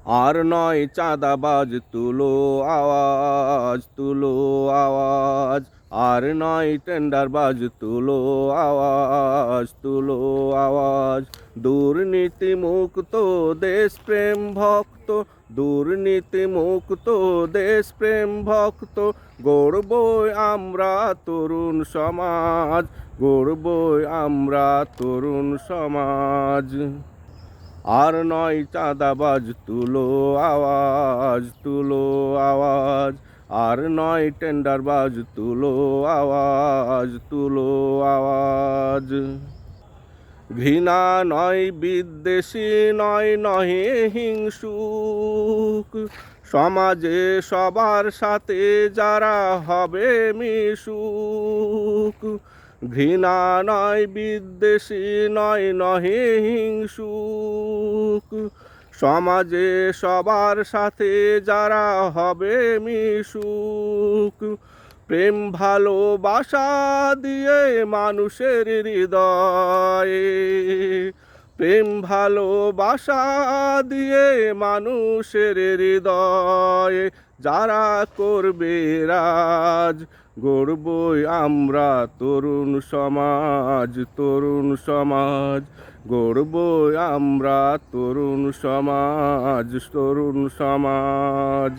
আর নয় চাঁদাবাজ, তুলো আওয়াজ, তুলো আওয়াজ। আর নয় টেন্ডারবাজ, তুলো আওয়াজ, তুলো আওয়াজ। দুর্নীতি মুক্ত দেশপ্রেম ভক্ত, দুর্নীতি মুক্ত দেশপ্রেম ভক্ত, গড়বই আমরা তরুণ সমাজ, গড়বই আমরা তরুণ সমাজ। আর নয় চাঁদাবাজ, তুলো আওয়াজ, তুলো আওয়াজ। আর নয় টেন্ডারবাজ, তুলো আওয়াজ, তুলো আওয়াজ। ঘৃণা নয় বিদ্বেষী, নয় নহে হিংসুক, সমাজে সবার সাথে যারা হবে মিশুক। ঘৃণা নয় বিদ্বেষী, নয় নহে হিংসুক, সমাজে সবার সাথে যারা হবে মিশুক। প্রেম ভালোবাসা দিয়ে মানুষের হৃদয়ে, প্রেম ভালোবাসা দিয়ে মানুষের হৃদয়ে যারা করবে রাজ, গড়বই আমরা তরুণ সমাজ, তরুণ সমাজ। গড়বই আমরা তরুণ সমাজ, তরুণ সমাজ।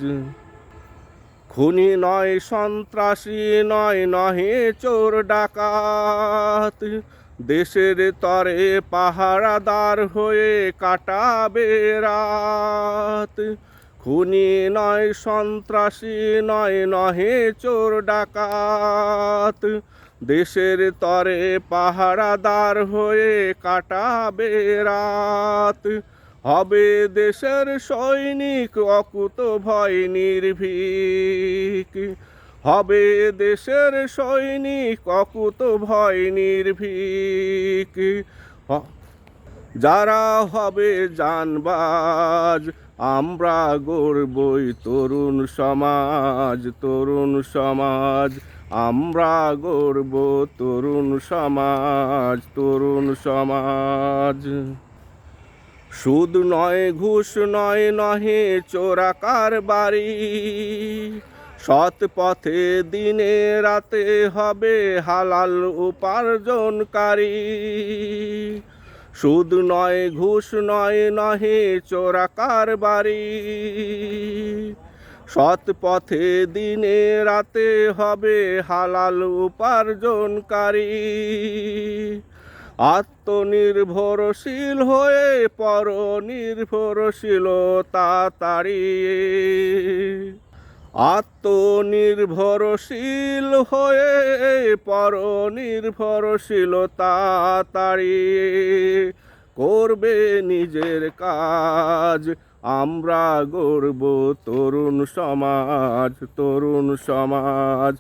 খুনি নয় সন্ত্রাসী, নয় নহে চোর ডাকাত, দেশের তরে পাহারাদার হয়ে কাটাবে রাত। খুনি নয় সন্ত্রাসী, নয় নহে চোর ডাকাত, দেশের তরে পাহারাদার হয়ে কাটাবে রাত। হবে দেশের সৈনিক অকুত ভয় নির্ভীক, হবে দেশের সৈনিক অকুত ভয় নির্ভীক। যারা হবে জানবাজ, আমরা গড়বই তরুণ সমাজ, তরুণ সমাজ। আমরা গড়ব তরুণ সমাজ, তরুণ সমাজ। সুদ নয় ঘুষ নয় নহে চোরা কারবারি, সৎ পথে দিনে রাতে হবে হালাল উপার্জনকারী। সুদ নয় ঘুষ নয় নহে চোরা কারবারি, সৎ পথে দিনে রাতে হবে হালাল উপার্জনকারী। আত্মনির্ভরশীল হয়ে পরনির্ভরশীলতা তাড়িয়ে, আত্মনির্ভরশীল হয়ে পরনির্ভরশীলতা তাড়িয়ে করবে নিজের কাজ। আমরা গড়ব তরুণ সমাজ, তরুণ সমাজ।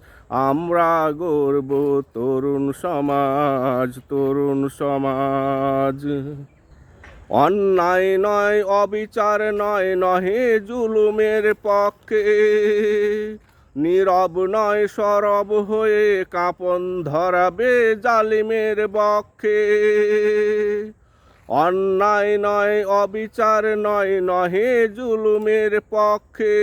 আমরা গড়ব তরুণ সমাজ, তরুণ সমাজ। অন্যায় নয় অবিচার নয় নহে জুলুমের পক্ষে, নীরব নয় সরব হয়ে কাঁপন ধরাবে জালিমের বক্ষে। অন্যায় নয় অবিচার নয় নহে জুলুমের পক্ষে,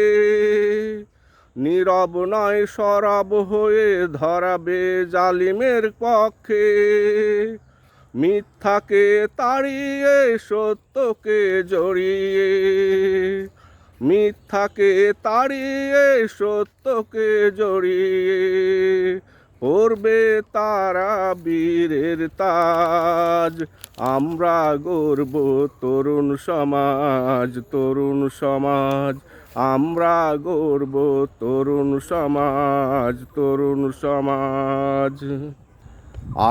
নীরব নয় সরব হয়ে ধরাবে জালিমের পক্ষে। মিথ্যাকে তাড়িয়ে সত্যকে জড়িয়ে, মিথ্যাকে তাড়িয়ে সত্যকে জড়িয়ে পড়বে তারা বীরের তাজ। আমরা গড়ব তরুণ সমাজ, তরুণ সমাজ। আমরা গড়ব তরুণ সমাজ, তরুণ সমাজ।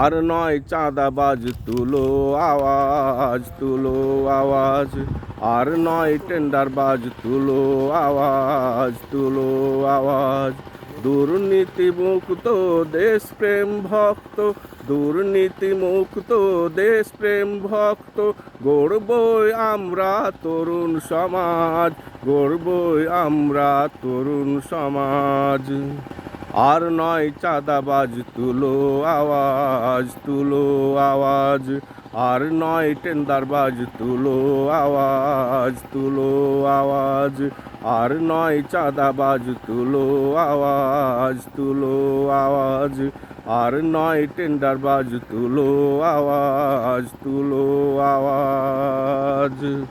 আর নয় চাঁদাবাজ, তুলো আওয়াজ, তুলো আওয়াজ। আর নয় টেন্ডারবাজ, তুলো আওয়াজ, তুলো আওয়াজ। দুর্নীতি মুক্ত দেশপ্রেম ভক্ত, দুর্নীতি মুক্ত দেশপ্রেম ভক্ত, গড়বই আমরা তরুণ সমাজ, গড়বই আমরা তরুণ সমাজ। আর নয় চাঁদাবাজ, তুলো আওয়াজ, তুলো আওয়াজ। আর নয় টেন্ডারবাজ তুলো আওয়াজ, তুলো আওয়াজ। আর নয় চাঁদাবাজ তুলো আওয়াজ, তুলো আওয়াজ। আর নয় টেন্ডারবাজ তুলো আওয়াজ, তুলো আওয়াজ।